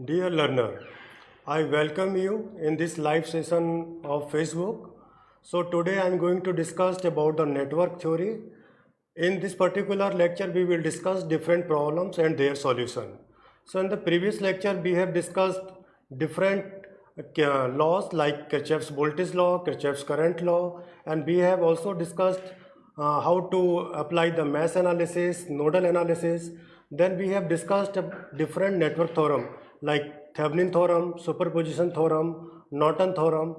Dear learner, I welcome you in this live session of Facebook. So today I am going to discuss about the network theory. In this particular lecture we will discuss different problems and their solution. So in the previous lecture we have discussed different laws like Kirchhoff's voltage law, Kirchhoff's current law, and we have also discussed how to apply the mesh analysis, nodal analysis. Then we have discussed different network theorem like Thevenin theorem, superposition theorem, Norton theorem,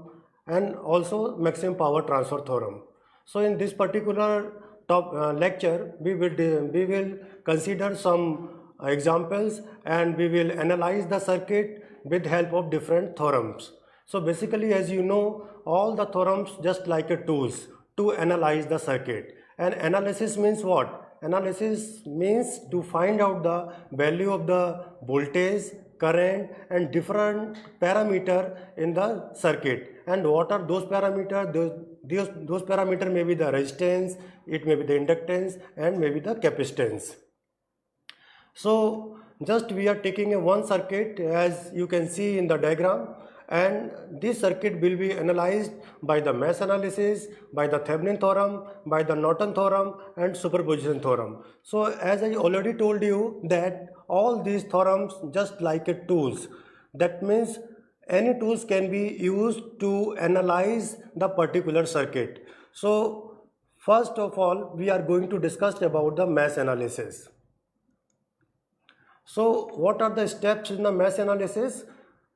and also maximum power transfer theorem. So in this particular lecture, we will consider some examples and we will analyze the circuit with help of different theorems. So basically, as you know, all the theorems just like a tools to analyze the circuit. And analysis means what? Analysis means to find out the value of the voltage, current and different parameter in the circuit. And what are those parameters? Those parameter may be the resistance, it may be the inductance and maybe the capacitance. So just we are taking a one circuit as you can see in the diagram, and this circuit will be analyzed by the mesh analysis, by the Thevenin theorem, by the Norton theorem and superposition theorem. So as I already told you that all these theorems just like a tools. That means any tools can be used to analyze the particular circuit. So first of all we are going to discuss about the mesh analysis. So what are the steps in the mesh analysis?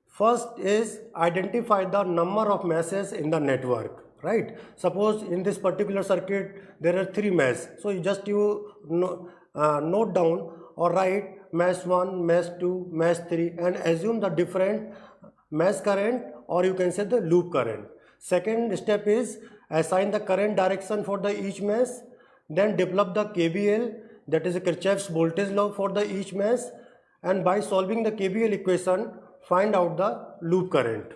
First is identify the number of meshes in the network, right? Suppose in this particular circuit there are 3 meshes. So you note down or write mesh 1, mesh 2, mesh 3 and assume the different mesh current or you can say the loop current. Second step is assign the current direction for the each mesh, then develop the KVL, that is a Kirchhoff's voltage law for the each mesh, and by solving the KVL equation find out the loop current.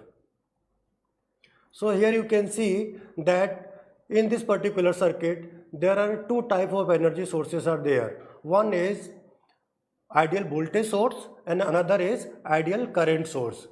So here you can see that in this particular circuit there are two types of energy sources are there. One is ideal voltage source and another is ideal current source.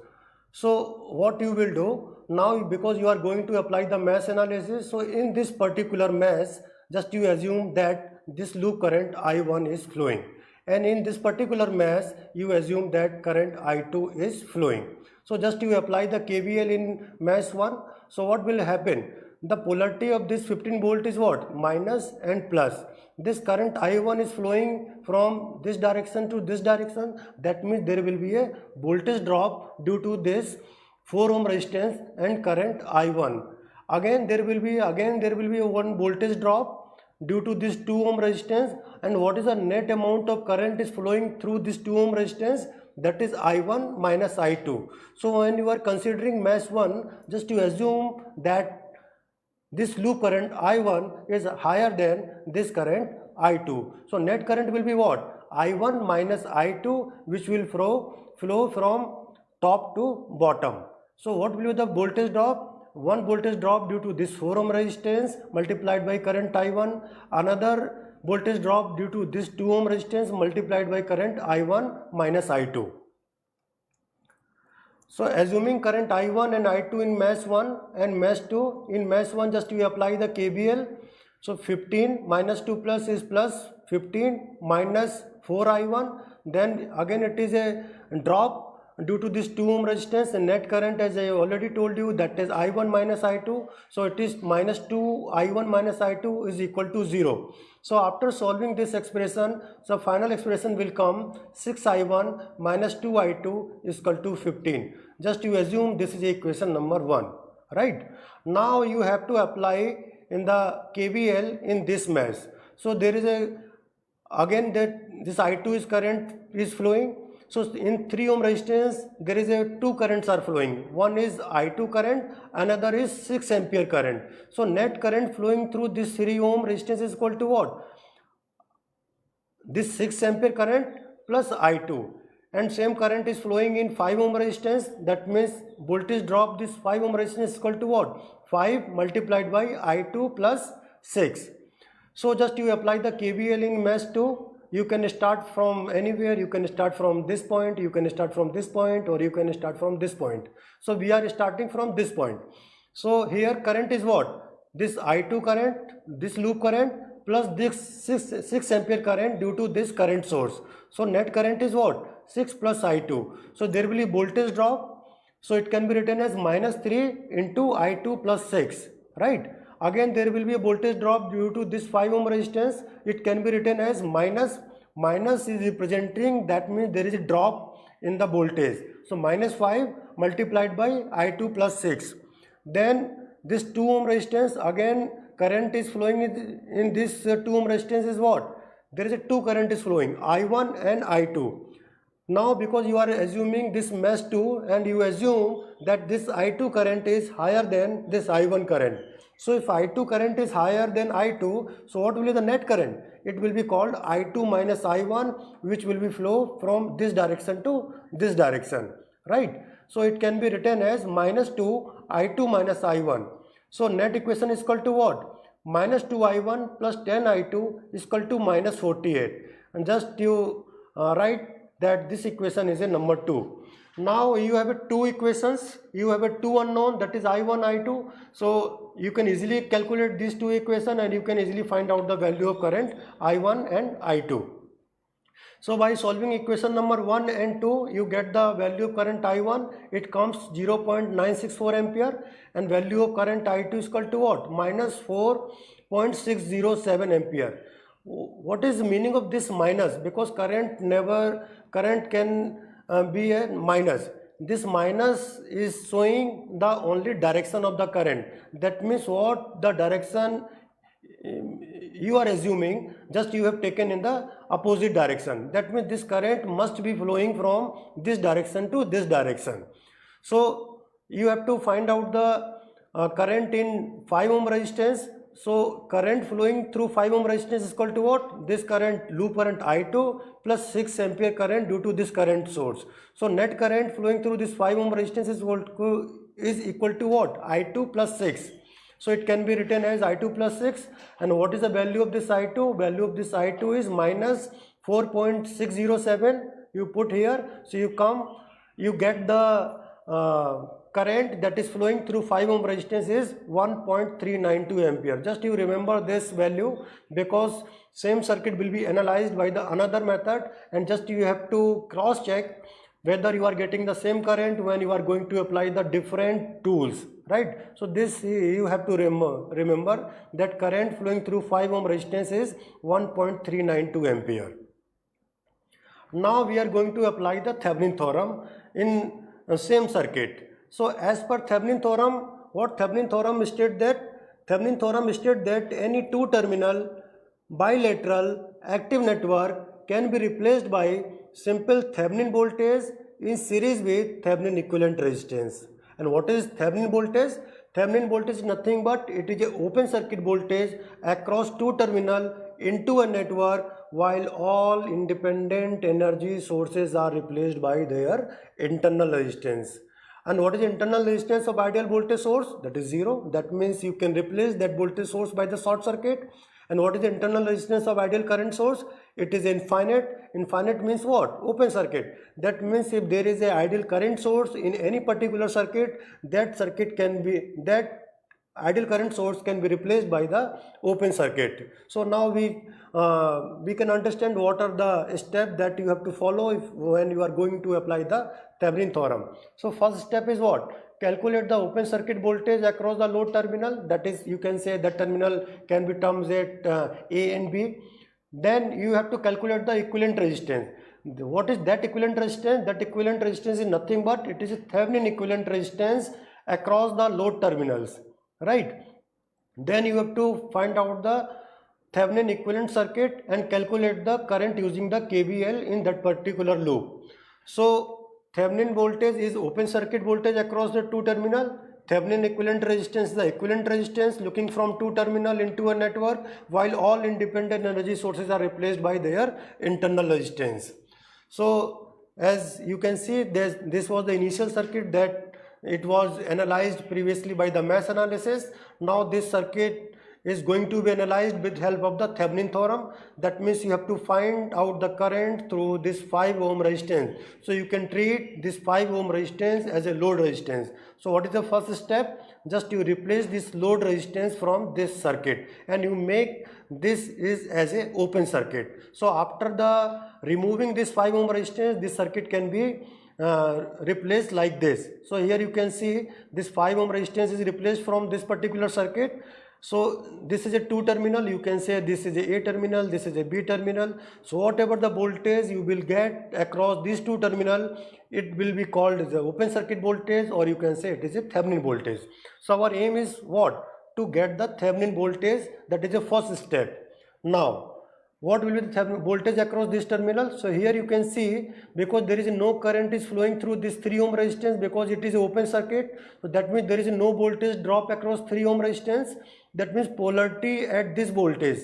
So what you will do now, because you are going to apply the mesh analysis, so in this particular mesh just you assume that this loop current I1 is flowing, and in this particular mesh you assume that current I2 is flowing. So just you apply the KVL in mesh 1. So what will happen? The polarity of this 15 volt is what? Minus and plus. This current I1 is flowing from this direction to this direction. That means there will be a voltage drop due to this 4 ohm resistance and current I1. Again there will be one voltage drop due to this 2 ohm resistance, and what is the net amount of current is flowing through this 2 ohm resistance? That is I1 minus I2. So when you are considering mesh 1, just you assume that this loop current I1 is higher than this current I2. So net current will be what? I1 minus I2, which will flow from top to bottom. So what will be the voltage drop? One voltage drop due to this 4 ohm resistance multiplied by current I1, another voltage drop due to this 2 ohm resistance multiplied by current I1 minus I2. So assuming current I1 and I2 in mesh 1 and mesh 2, in mesh 1 just you apply the KVL. So 15 minus 2 plus is plus 15 minus 4 I1, then again it is a drop due to this 2 ohm resistance, and net current as I already told you that is I1 minus I2. So it is minus 2 I1 minus I2 is equal to 0. So after solving this expression, the final expression will come 6 I1 minus 2 I2 is equal to 15. Just you assume this is equation number 1, right? Now you have to apply in the KVL in this mesh. So there is again that this I2 is current is flowing. So in 3 ohm resistance there is two currents are flowing. One is I2 current, another is 6 ampere current. So net current flowing through this 3 ohm resistance is equal to what? This 6 ampere current plus I2, and same current is flowing in 5 ohm resistance. That means voltage drop this 5 ohm resistance is equal to what? 5 multiplied by I2 plus 6. So just you apply the KVL in mesh 2. you can start from anywhere. You can start from this point, you can start from this point, or you can start from this point. So we are starting from this point. So here current is what? This I2 current, this loop current, plus this 6 ampere current due to this current source. So net current is what? 6 plus I2. So there will be voltage drop. So it can be written as -3 into I2 plus 6, right? Again there will be a voltage drop due to this 5 ohm resistance. It can be written as minus. Minus is representing, that means there is a drop in the voltage. So -5 multiplied by I2 plus 6. Then this 2 ohm resistance, again current is flowing in this 2 ohm resistance is what? There is a 2 current is flowing, I1 and I2. Now because you are assuming this mesh 2 and you assume that this I2 current is higher than this I1 current. So if I2 current is higher than I2, so what will be the net current? It will be called I2 minus I1, which will be flow from this direction to this direction, right? So it can be written as -2 I2 minus I1. So net equation is equal to what? -2 I1 plus 10 I2 is equal to -48. And just you write that this equation is a number 2. Now you have a 2 equations, you have a 2 unknown, that is I1, I2. So you can easily calculate these 2 equations and you can easily find out the value of current I1 and I2. So by solving equation number 1 and 2, you get the value of current I1, it comes 0.964 ampere, and value of current I2 is equal to what? -4.607 ampere. What is the meaning of this minus? Because current can be a minus. This minus is showing the only direction of the current. That means what? The direction you are assuming, just you have taken in the opposite direction. That means this current must be flowing from this direction to this direction. So you have to find out the current in 5 ohm resistance. So current flowing through 5 ohm resistance is equal to what? This current, loop current I2 plus 6 ampere current due to this current source. So net current flowing through this 5 ohm resistance is equal to what? I2 plus 6. So it can be written as I2 plus 6. And what is the value of this I2? Value of this I2 is minus 4.607. You put here. So you get the current that is flowing through 5 ohm resistance is 1.392 ampere. Just you remember this value, because same circuit will be analyzed by the another method, and just you have to cross check whether you are getting the same current when you are going to apply the different tools, right? So this you have to remember that current flowing through 5 ohm resistance is 1.392 ampere. Now we are going to apply the Thevenin theorem in the same circuit. So as per Thevenin theorem, what Thevenin theorem states that? Thevenin theorem states that any two terminal bilateral active network can be replaced by simple Thevenin voltage in series with Thevenin equivalent resistance. And what is Thevenin voltage? Thevenin voltage is nothing but it is a open circuit voltage across two terminal into a network, while all independent energy sources are replaced by their internal resistance. And what is the internal resistance of ideal voltage source? That is 0. That means you can replace that voltage source by the short circuit. And what is the internal resistance of ideal current source? It is infinite. Infinite means what? Open circuit. That means if there is an ideal current source in any particular circuit, that ideal current source can be replaced by the open circuit. So now we can understand what are the steps that you have to follow when you are going to apply the Thevenin theorem. So first step is what? Calculate the open circuit voltage across the load terminal. That is, you can say that terminal can be terms at A and B. Then you have to calculate the equivalent resistance. What is that equivalent resistance? That equivalent resistance is nothing but it is a Thevenin equivalent resistance across the load terminals, right? Then you have to find out the Thevenin equivalent circuit and calculate the current using the KVL in that particular loop. So Thevenin voltage is open circuit voltage across the two terminal. Thevenin equivalent resistance is the equivalent resistance looking from two terminal into a network, while all independent energy sources are replaced by their internal resistance. So as you can see, this was the initial circuit that it was analyzed previously by the mesh analysis. Now this circuit is going to be analyzed with help of the Thevenin theorem. That means you have to find out the current through this 5 ohm resistance. So you can treat this 5 ohm resistance as a load resistance. So what is the first step? Just you replace this load resistance from this circuit and you make this is as a open circuit. So after the removing this 5 ohm resistance, this circuit can be replaced like this. So here you can see this 5 ohm resistance is replaced from this particular circuit. So this is a 2 terminal, you can say this is a terminal, this is a B terminal. So whatever the voltage you will get across these 2 terminal, it will be called as the open circuit voltage, or you can say it is a Thevenin voltage. So our aim is what? To get the Thevenin voltage, that is the first step. Now what will be the Thevenin voltage across this terminal? So here you can see, because there is no current is flowing through this 3 ohm resistance, because it is an open circuit, so that means there is no voltage drop across 3 ohm resistance. That means polarity at this voltage,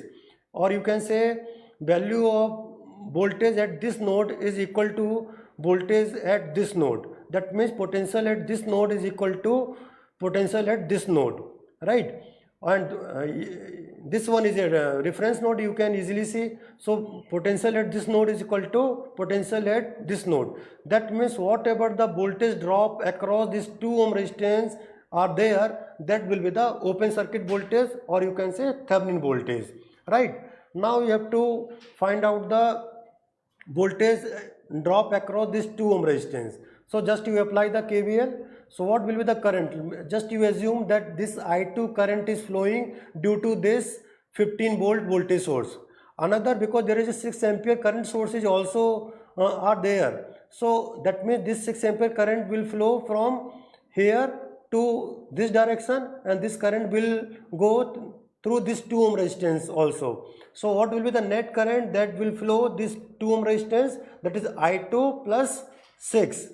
or you can say value of voltage at this node is equal to voltage at this node. That means potential at this node is equal to potential at this node, right? And this one is a reference node, you can easily see. So potential at this node is equal to potential at this node. That means whatever the voltage drop across this 2 ohm resistance are there, that will be the open circuit voltage, or you can say Thevenin voltage, right? Now you have to find out the voltage drop across this 2 ohm resistance. So just you apply the KVL. So what will be the current? Just you assume that this I2 current is flowing due to this 15 volt voltage source. Another, because there is a 6 ampere current source is also are there. So that means this 6 ampere current will flow from here to this direction, and this current will go through this 2 ohm resistance also. So what will be the net current that will flow this 2 ohm resistance? That is I2 plus 6.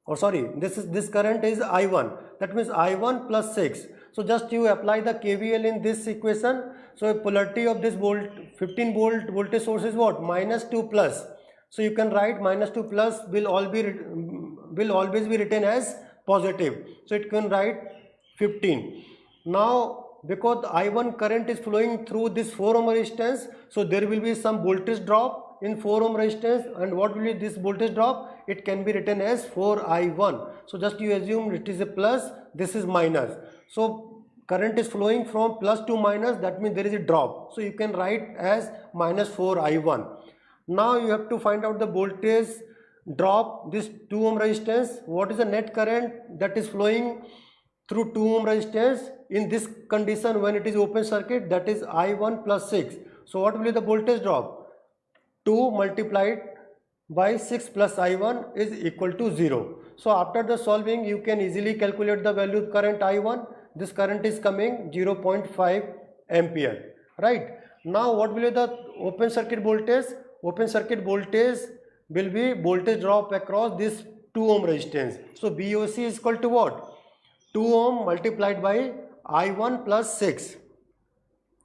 Or sorry, this current is I1. That means I1 plus 6. So just you apply the KVL in this equation. So polarity of this 15 volt voltage source is what? Minus 2 plus. So you can write minus 2 plus will always be written as positive. So it can write 15. Now because I1 current is flowing through this 4 ohm resistance, so there will be some voltage drop in 4 ohm resistance. And what will be this voltage drop? It can be written as 4I1. So just you assume it is a plus, this is minus. So current is flowing from plus to minus, that means there is a drop. So you can write as minus 4I1. Now you have to find out the voltage drop this 2 ohm resistance. What is the net current that is flowing through 2 ohm resistance in this condition when it is open circuit? That is I1 plus 6. So what will be the voltage drop? 2 multiplied by 6 plus I1 is equal to 0. So after the solving, you can easily calculate the value of current I1. This current is coming 0.5 ampere, right? Now what will be the open circuit voltage? Open circuit voltage will be voltage drop across this 2 ohm resistance. So VOC is equal to what? 2 ohm multiplied by I1 plus 6.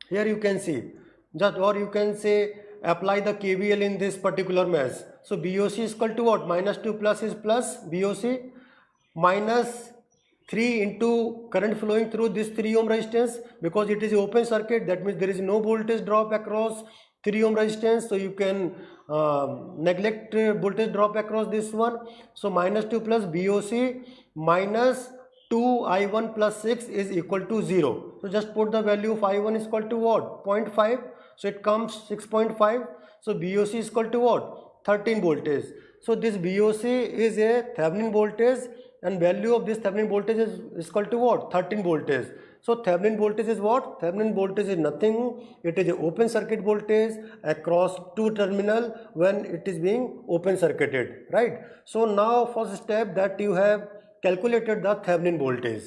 Here you can see, just, or you can say apply the KVL in this particular mesh. So VOC is equal to what? Minus 2 plus is plus VOC minus 3 into current flowing through this 3 ohm resistance, because it is an open circuit. That means there is no voltage drop across 3 ohm resistance. So you can neglect voltage drop across this one. So minus 2 plus VOC minus 2I1 plus 6 is equal to 0. So just put the value of I1 is equal to what? 0.5. So it comes 6.5. So VOC is equal to what? 13 voltage. So this VOC is a Thevenin voltage, and value of this Thevenin voltage is equal to what? 13 voltage. So Thevenin voltage is what? Thevenin voltage is nothing. It is an open circuit voltage across 2 terminal when it is being open circuited, right? So now first step that you have calculated the Thevenin voltage.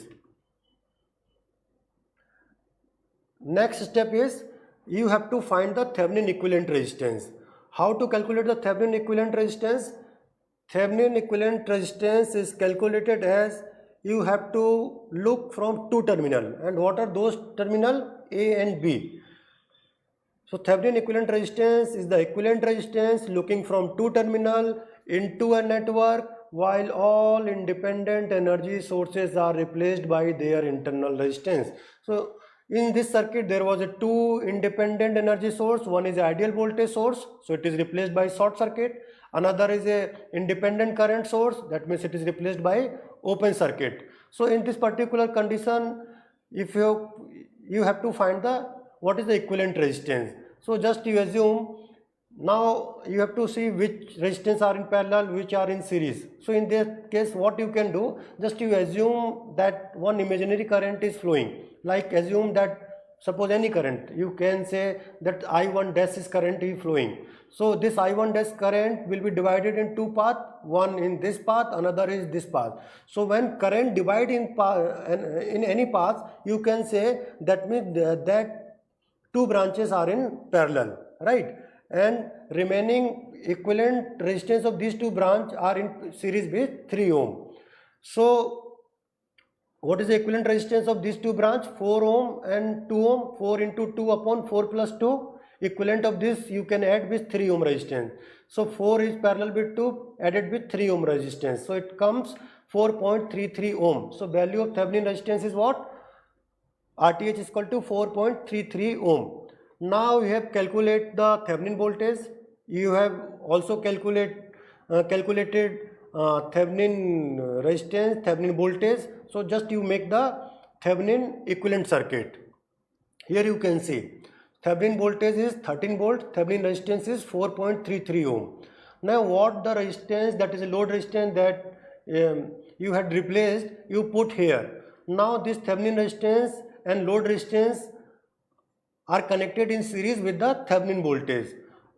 Next step is you have to find the Thevenin equivalent resistance. How to calculate the Thevenin equivalent resistance? Thevenin equivalent resistance is calculated as you have to look from 2 terminal. And what are those terminal? A and B. So Thevenin equivalent resistance is the equivalent resistance looking from 2 terminal into a network while all independent energy sources are replaced by their internal resistance. So In this circuit, there was a two independent energy source. One is ideal voltage source, so it is replaced by short circuit. Another is a independent current source, that means it is replaced by open circuit. So in this particular condition, if you have to find the what is the equivalent resistance. So just you assume, now you have to see which resistance are in parallel, which are in series. So in this case, what you can do, just you assume that one imaginary current is flowing. Like assume that, suppose any current, you can say that I1 dash is current is flowing. So this I1 dash current will be divided in two paths, one in this path, another is this path. So when current divide in any path, you can say that means that two branches are in parallel, right? And remaining equivalent resistance of these two branches are in series with 3 ohm. So what is the equivalent resistance of these two branches? 4 ohm and 2 ohm. 4 into 2 upon 4 plus 2. Equivalent of this you can add with 3 ohm resistance. So 4 is parallel with 2 added with 3 ohm resistance. So it comes 4.33 ohm. So value of Thevenin resistance is what? RTH is equal to 4.33 ohm. Now you have calculate the Thevenin voltage. You have also calculated Thevenin resistance, Thevenin voltage. So just you make the Thevenin equivalent circuit. Here you can see Thevenin voltage is 13 volt, Thevenin resistance is 4.33 ohm. Now what the resistance, that is a load resistance that you had replaced, you put here. Now this Thevenin resistance and load resistance are connected in series with the Thevenin voltage,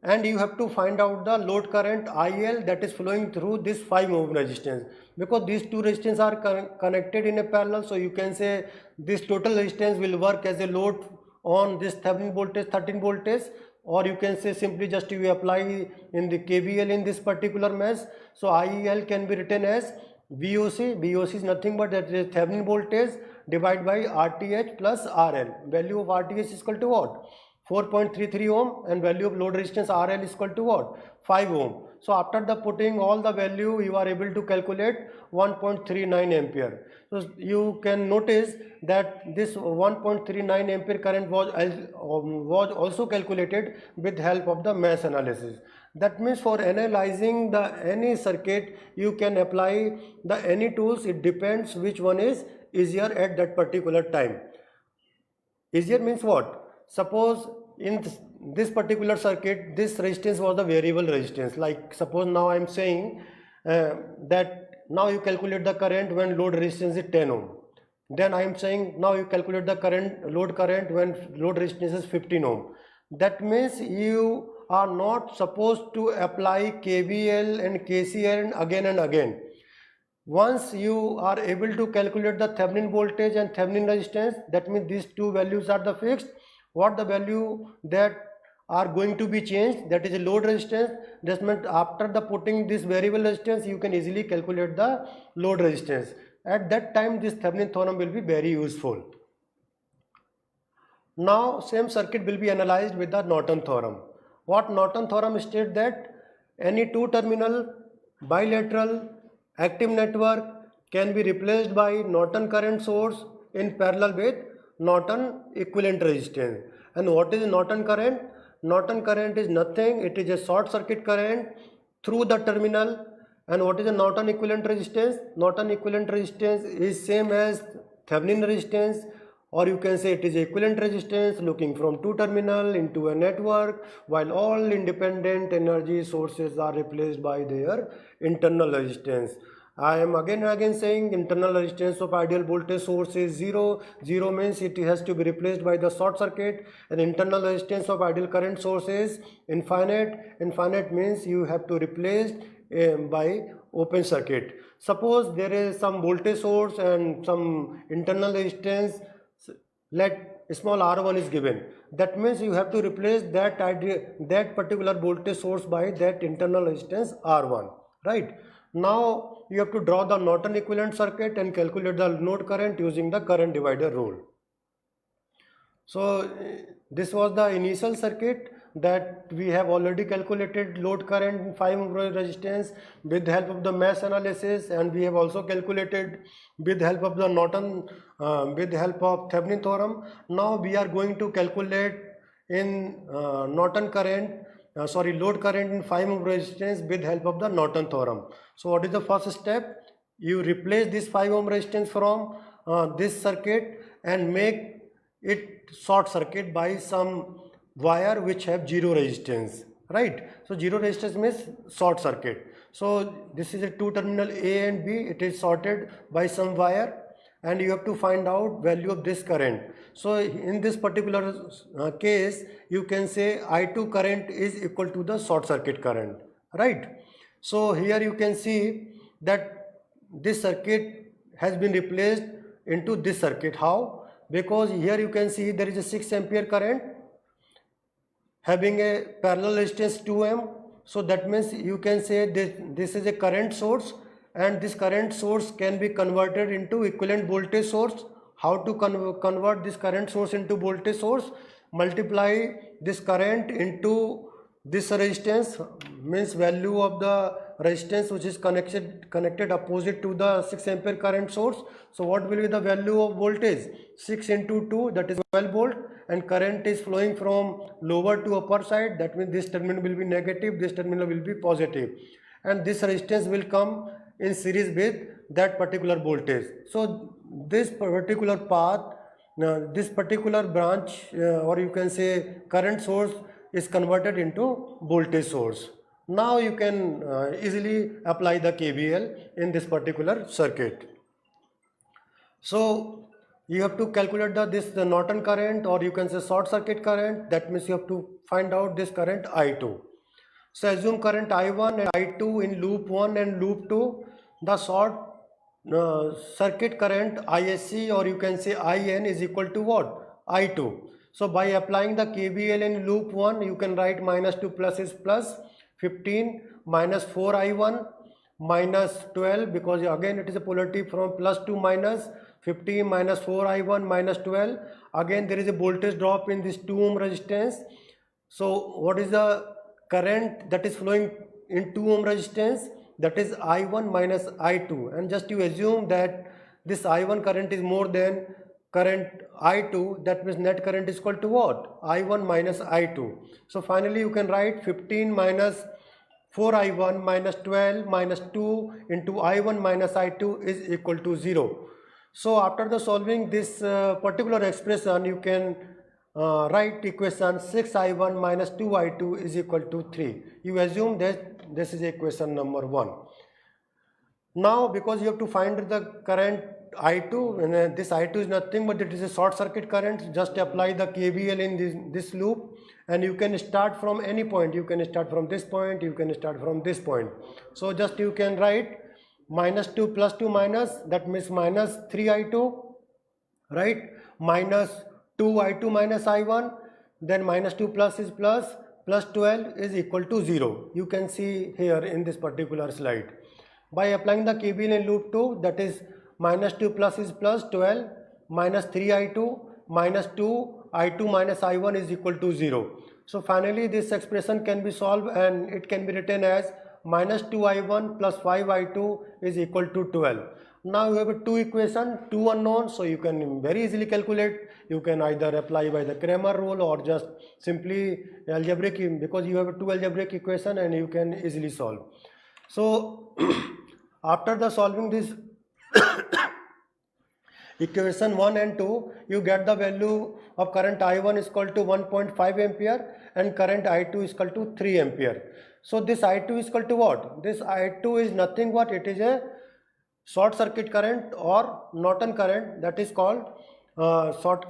and you have to find out the load current IL that is flowing through this 5 ohm resistance, because these two resistance are connected in a parallel. So you can say this total resistance will work as a load on this Thevenin voltage 13 voltage, or you can say simply just you apply in the KVL in this particular mesh. So IL can be written as VOC. VOC is nothing but that is Thevenin voltage divided by RTH plus RL. Value of RTH is equal to what? 4.33 ohm, and value of load resistance RL is equal to what? 5 ohm. So after the putting all the value, you are able to calculate 1.39 ampere. So you can notice that this 1.39 ampere current was also calculated with help of the mesh analysis. That means for analyzing the any circuit, you can apply the any tools. It depends which one is easier at that particular time. Easier means what? Suppose in this particular circuit, this resistance was the variable resistance. Like suppose now I am saying that now you calculate the current when load resistance is 10 ohm. Then I am saying now you calculate the load current when load resistance is 15 ohm. That means you are not supposed to apply KVL and KCL again and again. Once you are able to calculate the Thevenin voltage and Thevenin resistance, that means these two values are the fixed. What the value that are going to be changed, that is a load resistance. That means after the putting this variable resistance, you can easily calculate the load resistance. At that time, this Thevenin theorem will be very useful. Now same circuit will be analyzed with the Norton theorem. What Norton theorem states that any two terminal bilateral active network can be replaced by Norton current source in parallel with Norton equivalent resistance. And what is Norton current? Norton current is nothing, it is a short circuit current through the terminal. And what is the Norton equivalent resistance? Norton equivalent resistance is same as Thevenin resistance, or you can say it is equivalent resistance looking from two terminal into a network, while all independent energy sources are replaced by their internal resistance. I am again and again saying internal resistance of ideal voltage source is 0. 0 means it has to be replaced by the short circuit, and internal resistance of ideal current source is infinite. Infinite means you have to replace by open circuit. Suppose there is some voltage source and some internal resistance, let small r1 is given. That means you have to replace that particular voltage source by that internal resistance r1, right? Now you have to draw the Norton equivalent circuit and calculate the node current using the current divider rule. So this was the initial circuit. that we have already calculated load current in 5 ohm resistance with the help of the mesh analysis, and we have also calculated with the help of the with the help of Thevenin theorem. Now we are going to calculate in Norton current, load current in 5 ohm resistance with help of the Norton theorem. So what is the first step? You replace this 5 ohm resistance from this circuit and make it short circuit by some wire which have zero resistance, right? So zero resistance means short circuit. So this is a two terminal A and B, it is sorted by some wire, and you have to find out value of this current. So in this particular case, you can say I2 current is equal to the short circuit current, right? So here you can see that this circuit has been replaced into this circuit. How? Because here you can see there is a 6 ampere current having a parallel resistance 2M. So that means you can say this is a current source, and this current source can be converted into equivalent voltage source. How to convert this current source into voltage source? Multiply this current into this resistance, means value of the resistance which is connected opposite to the 6 ampere current source. So what will be the value of voltage? 6 into 2, that is 12 volt, and current is flowing from lower to upper side. That means this terminal will be negative, this terminal will be positive, and this resistance will come in series with that particular voltage. So this particular path, this particular branch, or you can say current source, is converted into voltage source. Now you can easily apply the KVL in this particular circuit. So you have to calculate the Norton current, or you can say short circuit current. That means you have to find out this current I2. So assume current I1 and I2 in loop 1 and loop 2. The short circuit current ISC, or you can say IN, is equal to what? I2. So by applying the KVL in loop 1, you can write minus 2 plus is plus, 15 minus 4I1 minus 12, because again it is a polarity from plus to minus, 15 minus 4I1 minus 12. Again there is a voltage drop in this 2 ohm resistance. So what is the current that is flowing in 2 ohm resistance? That is I1 minus I2, and just you assume that this I1 current is more than current I2, that means net current is equal to what? I1 minus I2. So finally you can write 15 minus 4I1 minus 12 minus 2 into I1 minus I2 is equal to 0. So after the solving this particular expression, you can write equation 6I1 minus 2I2 is equal to 3. You assume that this is equation number 1. Now because you have to find the current I2, and this I2 is nothing but it is a short circuit current, just apply the KVL in this loop, and you can start from any point. You can start from this point, you can start from this point. So just you can write minus 2 plus 2 minus, that means minus 3I2, right? Minus 2I2 minus I1, then minus 2 plus is plus 12 is equal to 0. You can see here in this particular slide. By applying the KVL in loop 2, that is minus 2 plus is plus 12, minus 3I2 minus 2I2 minus I1 is equal to 0. So finally this expression can be solved, and it can be written as minus 2I1 plus 5I2 is equal to 12. Now you have two equations, two unknowns, so you can very easily calculate. You can either apply by the Cramer rule or just simply algebraic, because you have two algebraic equation and you can easily solve. So after the solving this equation 1 and 2, you get the value of current I1 is equal to 1.5 ampere and current I2 is equal to 3 ampere. So this I2 is equal to what? This I2 is nothing but it is a short circuit current or Norton current, that is called short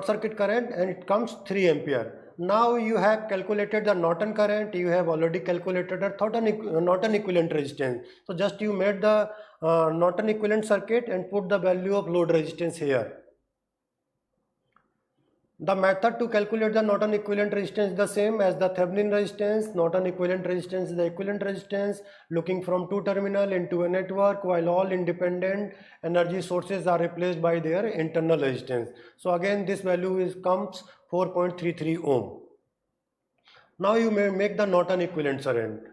circuit current, and it comes 3 ampere. Now you have calculated the Norton current, you have already calculated the Norton equivalent resistance. So just you made the Norton equivalent circuit and put the value of load resistance here. The method to calculate the Norton equivalent resistance is the same as the Thevenin resistance. Norton equivalent resistance is the equivalent resistance looking from two terminal into a network, while all independent energy sources are replaced by their internal resistance. So again this value comes 4.33 ohm. Now you may make the Norton equivalent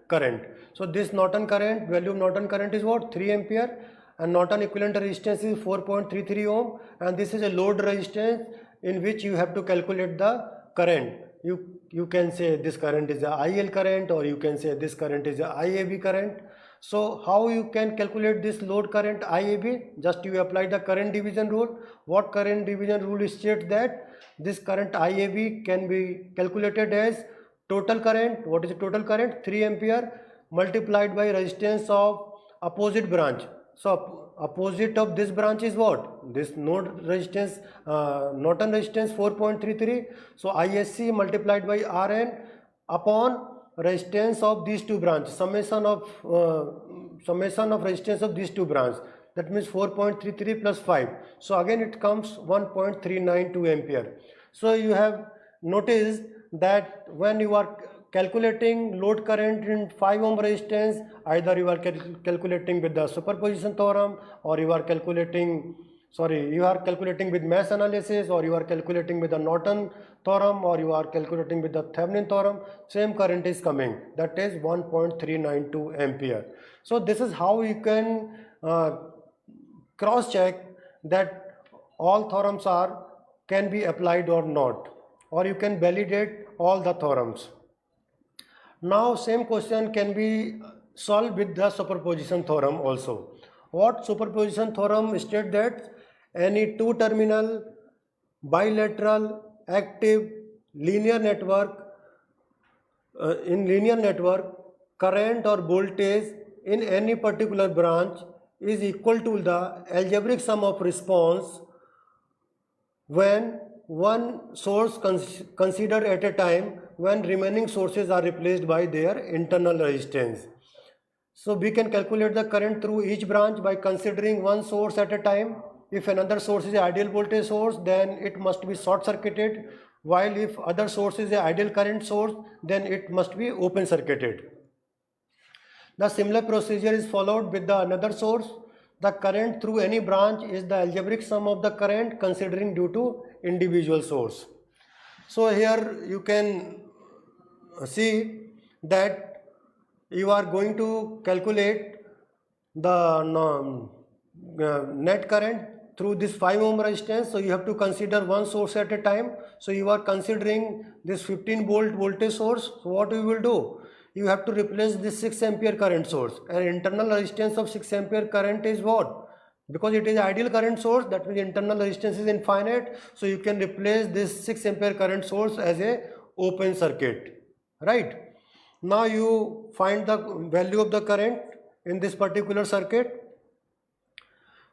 current. So this Norton current, value of Norton current is what? 3 ampere, and Norton equivalent resistance is 4.33 ohm, and this is a load resistance in which you have to calculate the current. You can say this current is a IL current, or you can say this current is a IAB current. So how you can calculate this load current IAB? Just you apply the current division rule. What current division rule states that this current IAB can be calculated as total current. What is the total current? 3 ampere multiplied by resistance of opposite branch. So opposite of this branch is what? This node resistance, Norton resistance 4.33. So ISC multiplied by RN upon resistance of these two branches, summation of resistance of these two branches. That means 4.33 plus 5. So again it comes 1.392 ampere. So you have noticed that when you are calculating load current in 5 ohm resistance, either you are calculating with the superposition theorem, or you are calculating with mesh analysis, or you are calculating with the Norton theorem, or you are calculating with the Thevenin theorem, same current is coming, that is 1.392 ampere. So this is how you can cross check that all theorems can be applied or not, or you can validate all the theorems. Now same question can be solved with the superposition theorem also. What superposition theorem states that any two terminal bilateral active linear network, in linear network, current or voltage in any particular branch is equal to the algebraic sum of response when one source considered at a time, when remaining sources are replaced by their internal resistance. So we can calculate the current through each branch by considering one source at a time. If another source is an ideal voltage source, then it must be short circuited, while if other source is an ideal current source, then it must be open circuited. The similar procedure is followed with the another source. The current through any branch is the algebraic sum of the current considering due to individual source. So here you can see that you are going to calculate the net current through this 5 ohm resistance. So you have to consider one source at a time. So you are considering this 15 volt voltage source. So what you will do? You have to replace this 6 ampere current source, and internal resistance of 6 ampere current is what? Because it is ideal current source, that means internal resistance is infinite. So you can replace this 6 ampere current source as a open circuit, right? Now you find the value of the current in this particular circuit.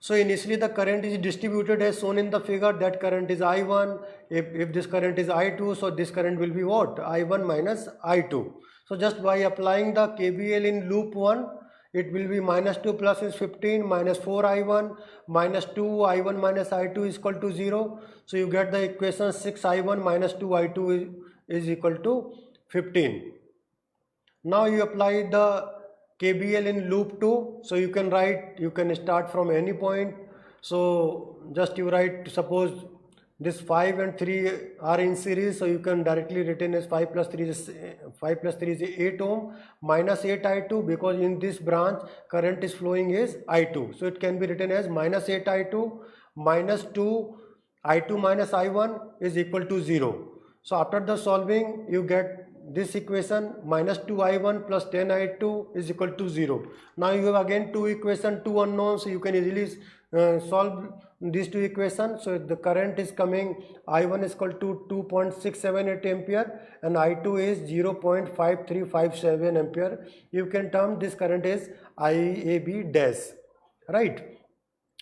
So initially the current is distributed as shown in the figure. That current is I1. If this current is I2, so this current will be what? I1 minus I2. So just by applying the KVL in loop 1, it will be minus 2 plus is 15, minus 4 I1, minus 2 I1 minus I2 is equal to 0. So you get the equation 6 I1 minus 2 I2 is equal to 15. Now you apply the KVL in loop 2. So you can start from any point. So just you write, suppose this 5 and 3 are in series, so you can directly written as 5 plus 3 is 8 ohm minus 8 I2, because in this branch current is flowing is I2. So it can be written as minus 8 I2 minus 2 I2 minus I1 is equal to 0. So after the solving you get this equation, minus 2 I1 plus 10 I2 is equal to 0. Now you have again two equations, two unknowns, so you can easily solve these two equations. So the current is coming, I1 is equal to 2.678 ampere and I2 is 0.5357 ampere. You can term this current as IAB dash, right?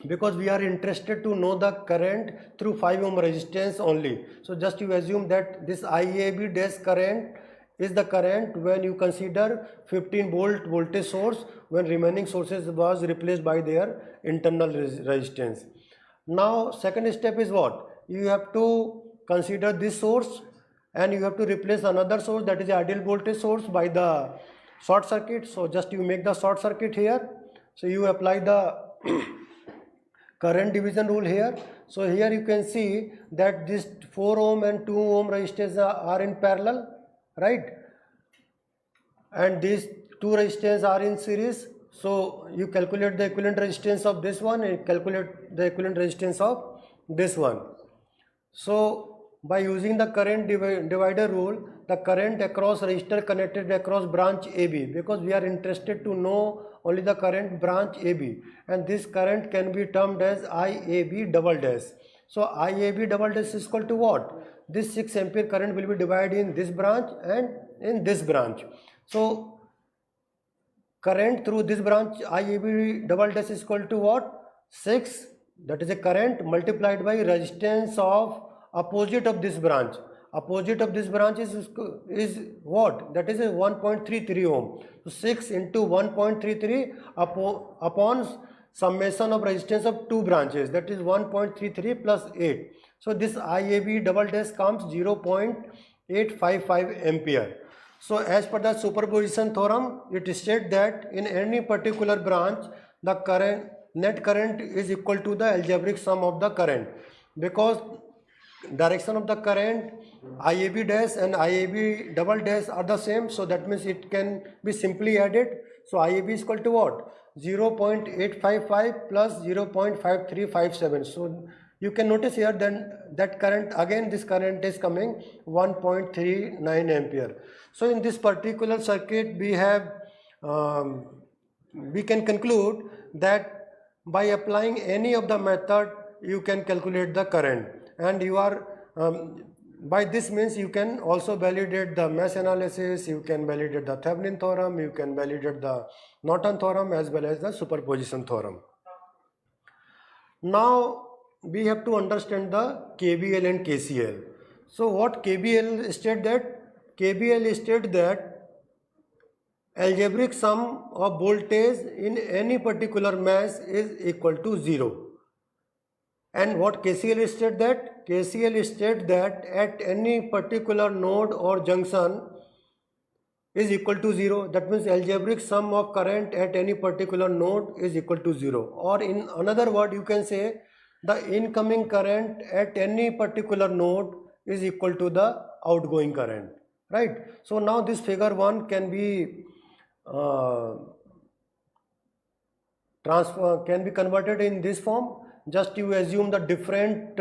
Because we are interested to know the current through 5 ohm resistance only. So just you assume that this IAB dash current is the current when you consider 15 volt voltage source, when remaining sources was replaced by their internal resistance. Now second step is what? You have to consider this source and you have to replace another source, that is the ideal voltage source, by the short circuit. So just you make the short circuit here. So you apply the current division rule here. So here you can see that this 4 ohm and 2 ohm resistors are in parallel, right? and these two resistance are in series. So you calculate the equivalent resistance of this one and calculate the equivalent resistance of this one. So by using the current divider rule, the current across resistor connected across branch AB, because we are interested to know only the current branch AB, and this current can be termed as IAB double dash. So IAB double dash is equal to what? This 6 ampere current will be divided in this branch and in this branch. So current through this branch IAB double dash is equal to what? 6, that is a current, multiplied by resistance of opposite of this branch. Opposite of this branch is what? That is a 1.33 ohm. So 6 into 1.33 upon summation of resistance of two branches, that is 1.33 plus 8. So this IAB double dash comes 0.855 ampere. So as per the superposition theorem, it states that in any particular branch, the current net current is equal to the algebraic sum of the current, because direction of the current IAB dash and IAB double dash are the same. So that means it can be simply added. So IAB is equal to what? 0.855 plus 0.5357. So you can notice here then that current, again this current is coming 1.39 ampere. So in this particular circuit we have we can conclude that by applying any of the method you can calculate the current, and you are by this means you can also validate the mesh analysis, you can validate the Thevenin theorem, you can validate the Norton theorem as well as the superposition theorem. Now we have to understand the KVL and KCL. So what KVL state that? KVL state that algebraic sum of voltage in any particular mesh is equal to 0. And what KCL state that? KCL state that at any particular node or junction is equal to 0. That means algebraic sum of current at any particular node is equal to 0. Or in another word you can say the incoming current at any particular node is equal to the outgoing current, right? So now this figure 1 can be converted in this form. Just you assume the different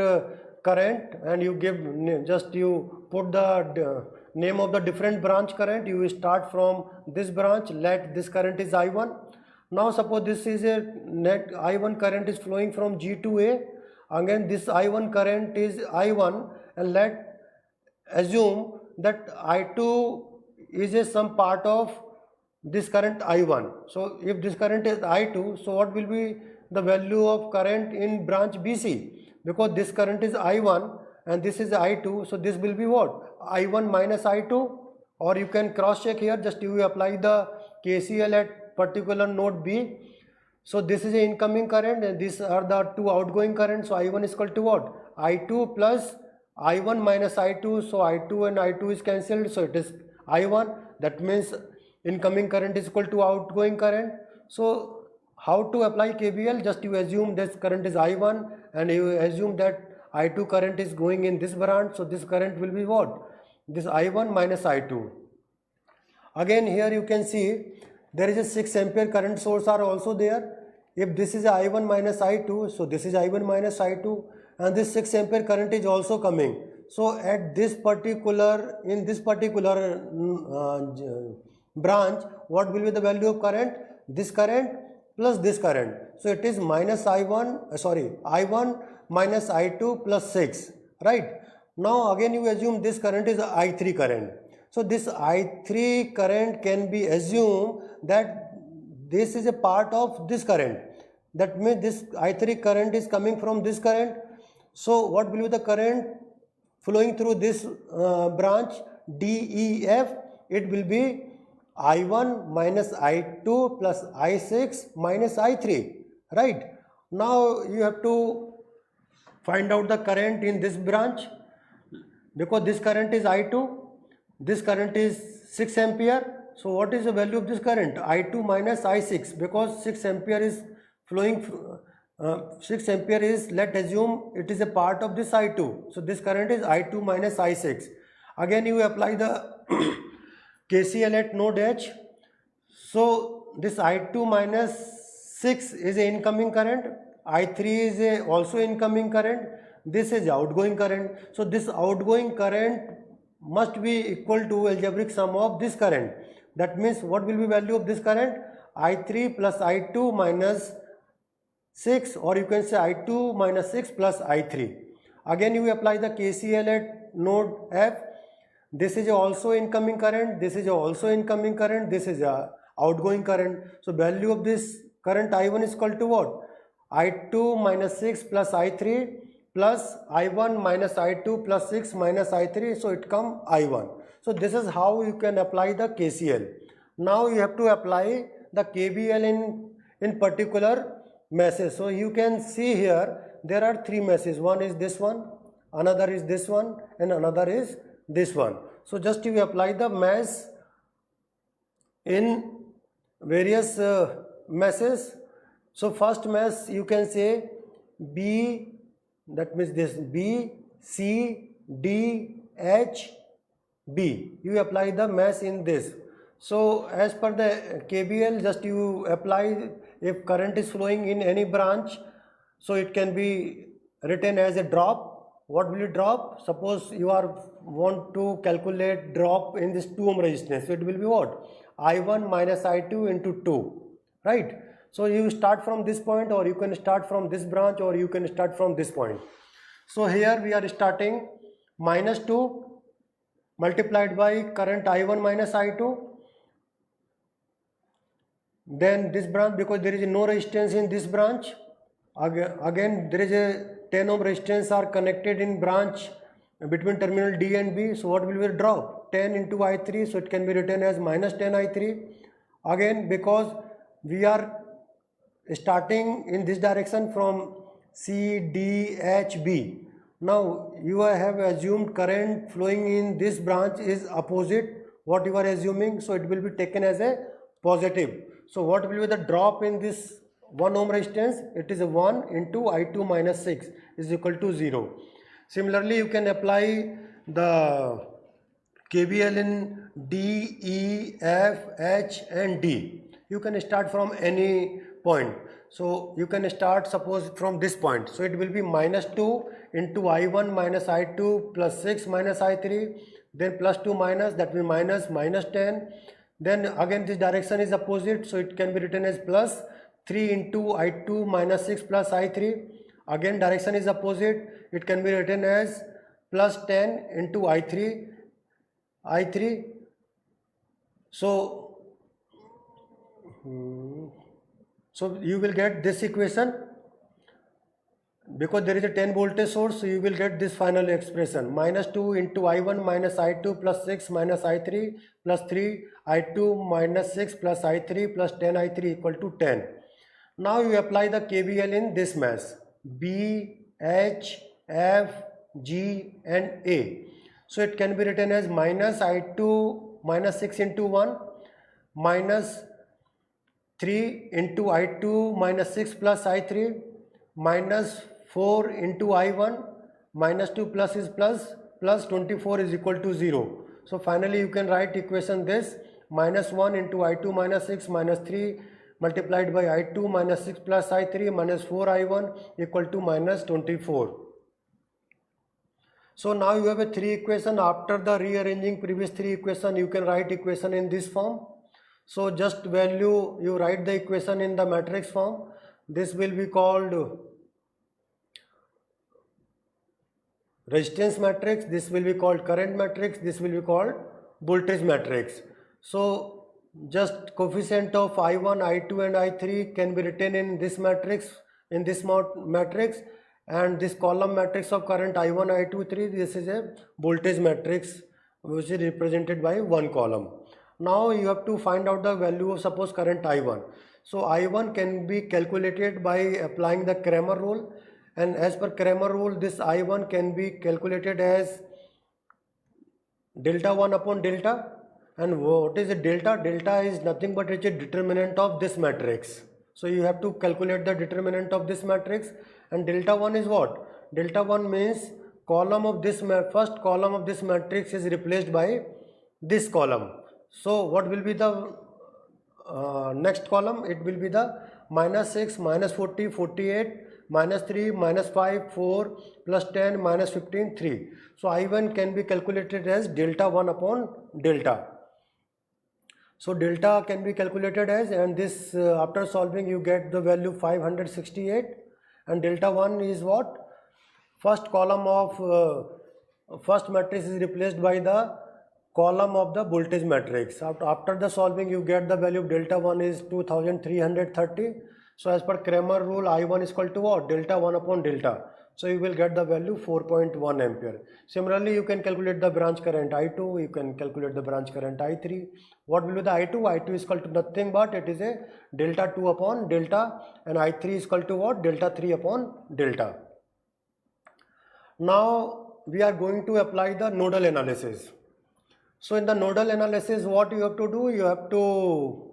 current and you give, just you put the name of the different branch current. You start from this branch, let this current is I1. Now suppose this is a net I1 current is flowing from G to A. Again this I1 current is I1, and let assume that I2 is a some part of this current I1. So if this current is I2, so what will be the value of current in branch BC? Because this current is I1 and this is I2, so this will be what? I1 minus I2. Or you can cross check here, just you apply the KCL at particular node B. So this is a incoming current and these are the two outgoing currents. So I1 is equal to what? I2 plus I1 minus I2. So I2 and I2 is cancelled, so it is I1. That means incoming current is equal to outgoing current. So how to apply KVL? Just you assume this current is I1 and you assume that I2 current is going in this branch. So this current will be what? This I1 minus I2. Again here you can see there is a 6 ampere current source are also there. If this is I1 minus I2, so this is I1 minus I2, and this 6 ampere current is also coming. So at this particular, in this particular branch, what will be the value of current? This current plus this current. So it is minus I1 minus I2 plus 6, right? Now again you assume this current is I3 current. So this I3 current can be assumed that this is a part of this current. That means this I3 current is coming from this current. So what will be the current flowing through this branch DEF? It will be I1 minus I2 plus I6 minus I3, right? Now you have to find out the current in this branch, because this current is I2, this current is 6 ampere. So what is the value of this current? I2 minus I6, because 6 ampere is flowing, 6 ampere is, let's assume it is a part of this I2. So this current is I2 minus I6. Again you apply the KCL at node H. So this I2 minus 6 is a incoming current, I3 is a also incoming current, this is outgoing current. So this outgoing current must be equal to algebraic sum of this current. That means what will be value of this current? I3 plus I2 minus 6, or you can say I2 minus 6 plus I3. Again you apply the KCL at node F. This is also incoming current, this is also incoming current, this is a outgoing current. So value of this current I1 is equal to what? I2 minus 6 plus I3 plus I1 minus I2 plus 6 minus I3, so it come I1. So this is how you can apply the KCL. Now you have to apply the KVL in particular meshes. So you can see here there are three meshes. One is this one, another is this one, and another is this one. So just you apply the mesh in various meshes. So first mesh you can say B, that means this B, C, D, H, B. You apply the mesh in this. So as per the KVL, just you apply, if current is flowing in any branch, so it can be written as a drop. What will you drop? Suppose you want to calculate drop in this 2 ohm resistance. So it will be what? I1 minus I2 into 2, right? So you start from this point, or you can start from this branch, or you can start from this point. So here we are starting minus 2 multiplied by current I1 minus I2. Then this branch, because there is no resistance in this branch, again there is a 10 ohm resistance are connected in branch between terminal D and B. So what will be the drop? 10 into I3, so it can be written as minus 10 I3. Again, because we are starting in this direction from C, D, H, B. Now you have assumed current flowing in this branch is opposite what you are assuming, so it will be taken as a positive. So what will be the drop in this 1 ohm resistance? It is a 1 into I2 minus 6 is equal to 0. Similarly, you can apply the KVL in D, E, F, H and D. You can start from any point. So you can start suppose from this point. So it will be minus 2 into I1 minus I2 plus 6 minus I3. Then plus 2 minus, that will minus 10. Then again this direction is opposite, so it can be written as plus 3 into I2 minus 6 plus I3. Again direction is opposite, it can be written as plus 10 into I3. So you will get this equation. Because there is a 10 voltage source, so you will get this final expression, minus 2 into I1 minus I2 plus 6 minus I3 plus 3 I2 minus 6 plus I3 plus 10 I3 equal to 10. Now you apply the KVL in this mesh B, H, F, G and A. So it can be written as minus I2 minus 6 into 1 minus 3 into I2 minus 6 plus I3 minus 4 into I1 minus 2 plus is plus 24 is equal to 0. So finally you can write equation this minus 1 into I2 minus 6 minus 3 multiplied by I2 minus 6 plus I3 minus 4 I1 equal to minus 24. So now you have a 3 equation. After the rearranging previous 3 equation, you can write equation in this form. So just value, you write the equation in the matrix form. This will be called resistance matrix, this will be called current matrix, this will be called voltage matrix. So just coefficient of I1, I2 and I3 can be written in this matrix, and this column matrix of current I1, I2, 3, this is a voltage matrix which is represented by one column. Now you have to find out the value of suppose current I1. So I1 can be calculated by applying the Cramer rule, and as per Cramer rule this I1 can be calculated as delta 1 upon delta. And what is a delta? Delta is nothing but it's a determinant of this matrix. So you have to calculate the determinant of this matrix, and delta 1 is what? Delta 1 means column of this first column of this matrix is replaced by this column. So what will be the next column it will be the minus 6, minus 40, 48, minus 3, minus 5, 4, plus 10, minus 15, 3. So I1 can be calculated as delta 1 upon delta. So delta can be calculated as, and this after solving you get the value 568, and delta 1 is what? First column of first matrix is replaced by the column of the voltage matrix. After the solving you get the value of delta 1 is 2330. So as per Cramer rule, I1 is equal to what? Delta 1 upon delta. So you will get the value 4.1 ampere. Similarly, you can calculate the branch current I2, you can calculate the branch current I3. What will be the I2? I2 is equal to nothing but it is a delta 2 upon delta, and I3 is equal to what? Delta 3 upon delta. Now we are going to apply the nodal analysis. So in the nodal analysis, what you have to do? You have to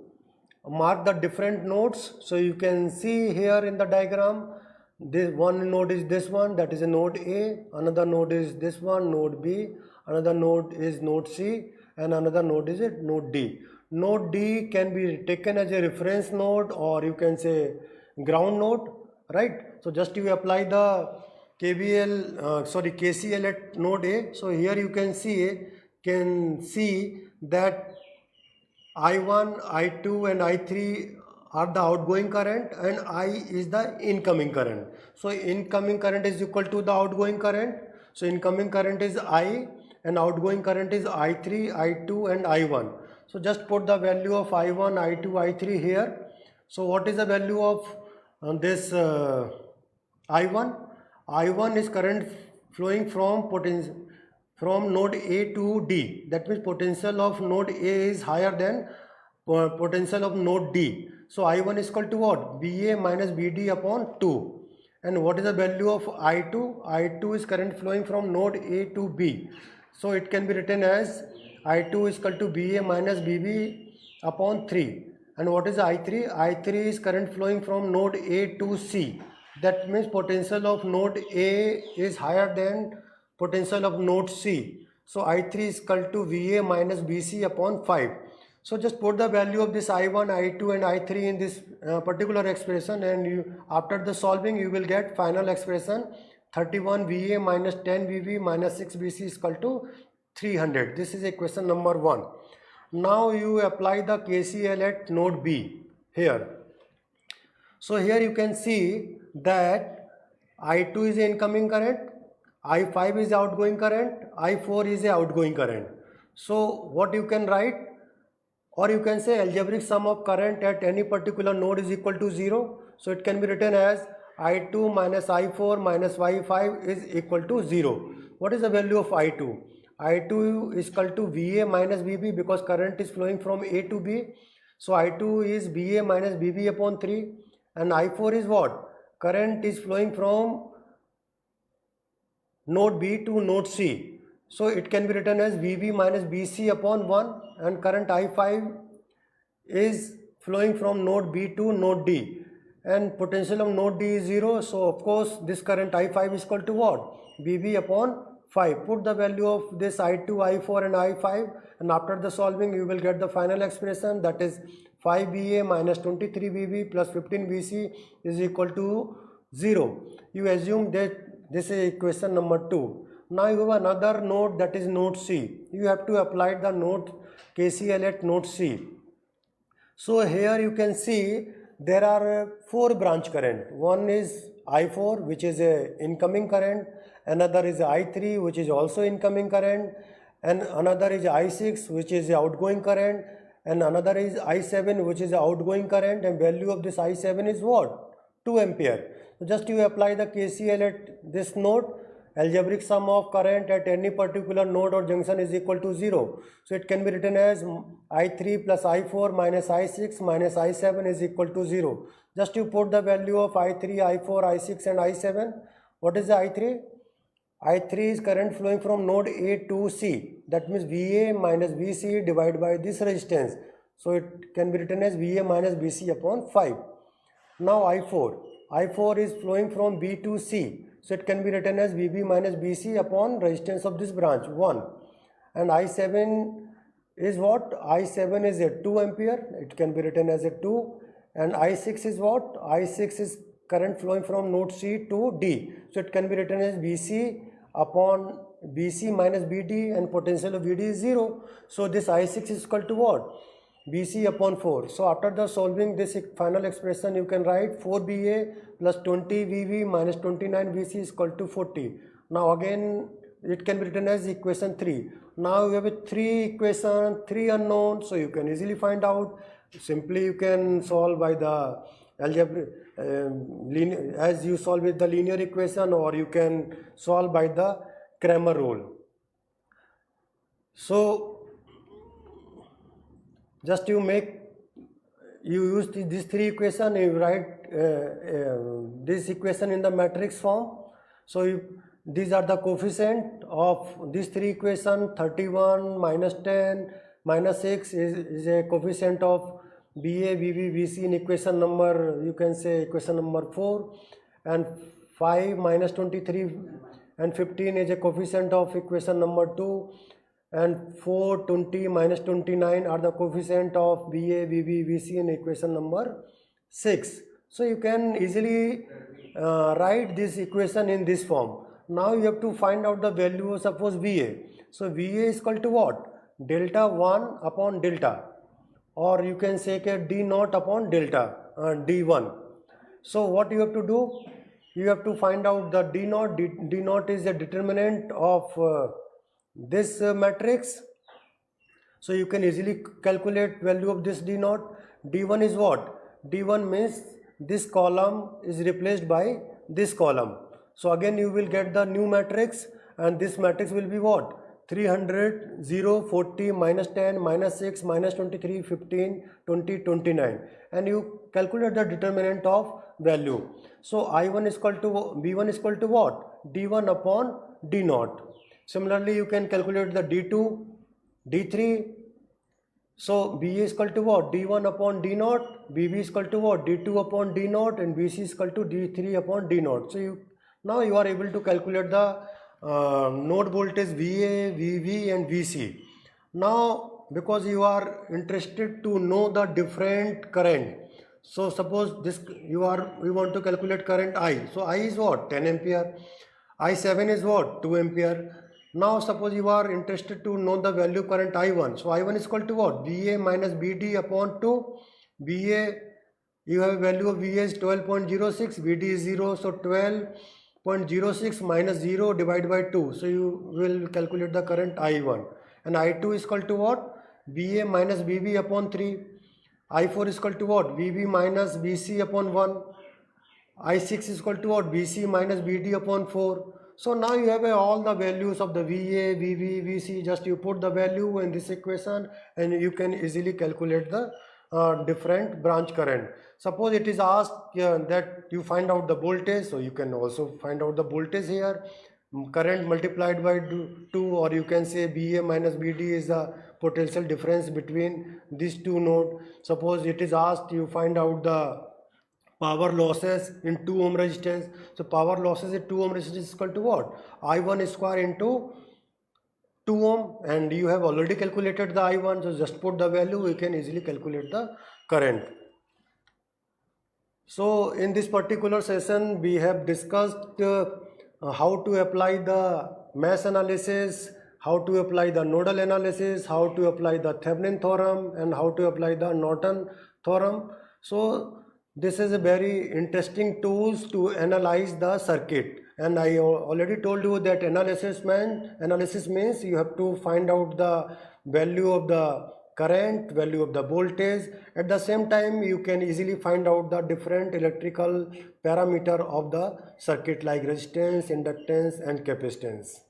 mark the different nodes. So you can see here in the diagram, this one node is this one, that is a node A, another node is this one, node B, another node is node C, and another node is a node D. Node D can be taken as a reference node, or you can say ground node, right? So just you apply the KCL at node A. So here you can see that I1, I2 and I3 are the outgoing current, and I is the incoming current. So incoming current is equal to the outgoing current. So incoming current is I and outgoing current is I3, I2 and I1. So just put the value of I1, I2, I3 here. So what is the value of this I1? I1 is current flowing from node A to D. That means potential of node A is higher than potential of node D. So I1 is equal to what? BA minus BD upon 2. And what is the value of I2? I2 is current flowing from node A to B. So it can be written as I2 is equal to BA minus BB upon 3. And what is I3? I3 is current flowing from node A to C. That means potential of node A is higher than potential of node C. So I3 is equal to VA minus BC upon 5. So just put the value of this I1, I2 and I3 in this particular expression, and after the solving you will get final expression 31 VA minus 10 VB minus 6 BC is equal to 300. This is equation number 1. Now you apply the KCL at node B here. So here you can see that I2 is the incoming current, I5 is the outgoing current, I4 is the outgoing current. So what you can write? Or you can say algebraic sum of current at any particular node is equal to 0. So it can be written as I2 minus I4 minus Y5 is equal to 0. What is the value of I2? I2 is equal to VA minus BB because current is flowing from A to B. So I2 is BA minus BB upon 3. And I4 is what? Current is flowing from node B to node C. So it can be written as VB minus BC upon 1, and current I5 is flowing from node B to node D, and potential of node D is 0. So of course this current I5 is equal to what? VB upon 5. Put the value of this I2, I4 and I5, and after the solving you will get the final expression, that is 5BA minus 23BB plus 15BC is equal to 0. You assume that this is equation number 2. Now you have another node, that is node C. You have to apply the node KCL at node C. So here you can see there are 4 branch current. One is I4, which is a incoming current. Another is I3, which is also incoming current. And another is I6, which is the outgoing current. And another is I7, which is the outgoing current. And value of this I7 is what? 2 ampere. So just you apply the KCL at this node. Algebraic sum of current at any particular node or junction is equal to 0. So it can be written as I3 plus I4 minus I6 minus I7 is equal to 0. Just you put the value of I3, I4, I6 and I7. What is the I3? I3 is current flowing from node A to C. That means VA minus BC divided by this resistance. So it can be written as VA minus BC upon 5. Now I4. I4 is flowing from B to C. So it can be written as VB minus BC upon resistance of this branch 1. And I7 is what? I7 is a 2 ampere, it can be written as a 2, and I6 is what? I6 is current flowing from node C to D, so it can be written as BC upon BC minus BD, and potential of VD is 0. So this I6 is equal to what? BC upon 4. So after the solving this final expression, you can write 4BA plus 20 VV minus 29 VC is equal to 40. Now again it can be written as equation 3. Now you have a 3 equation, 3 unknown, so you can easily find out. Simply you can solve by the algebra as you solve with the linear equation, or you can solve by the Cramer rule. So just you use these 3 equation, you write this equation in the matrix form. So these are the coefficient of these 3 equation. 31 minus 10 minus 6 is a coefficient of BA, BB, BC in equation number, you can say equation number 4, and 5 minus 23 and 15 is a coefficient of equation number 2, and 4, 20 minus 29 are the coefficient of BA, BB, BC in equation number 6. So you can easily write this equation in this form. Now you have to find out the value of, suppose, VA. So VA is equal to what? Delta 1 upon delta, or you can say D naught upon delta, D1. So what you have to do? You have to find out the D naught. D naught is a determinant of this matrix. So you can easily calculate value of this D naught. D1 is what? D1 means this column is replaced by this column. So again you will get the new matrix, and this matrix will be what? 300, 0, 40, minus 10, minus 6, minus 23, 15, 20, 29, and you calculate the determinant of value. So I1 is equal to B1 is equal to what? D1 upon D naught. Similarly, you can calculate the D2, D3. So BA is equal to what? D1 upon D naught, BB is equal to what? D2 upon D naught, and BC is equal to D3 upon D naught. So now you are able to calculate the node voltage VA, VV and VC. Now because you are interested to know the different current, so suppose this you want to calculate current I. So I is what? 10 ampere. I7 is what? 2 ampere. Now suppose you are interested to know the value current I1. So I1 is equal to what? VA minus BD upon 2. VA, you have a value of VA is 12.06, VD is 0, so 12.06 minus 0 divided by 2. So you will calculate the current I1. And I2 is equal to what? VA minus BB upon 3. I4 is equal to what? VB minus BC upon 1. I6 is equal to what? BC minus BD upon 4. So now you have all the values of the VA, VB, VC. Just you put the value in this equation, and you can easily calculate the different branch current. Suppose it is asked that you find out the voltage, so you can also find out the voltage here. Current multiplied by 2, or you can say BA minus BD is the potential difference between these two nodes. Suppose it is asked you find out the power losses in 2 ohm resistance. So power losses in 2 ohm resistance is equal to what? I1 square into 2 ohm, and you have already calculated the I1, so just put the value, you can easily calculate the current. So in this particular session we have discussed how to apply the mesh analysis, how to apply the nodal analysis, how to apply the Thevenin theorem, and how to apply the Norton theorem. So this is a very interesting tools to analyze the circuit, and I already told you that analysis means you have to find out the value of the current, value of the voltage. At the same time you can easily find out the different electrical parameter of the circuit like resistance, inductance and capacitance.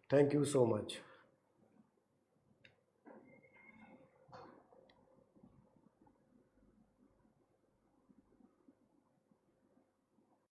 Thank you so much.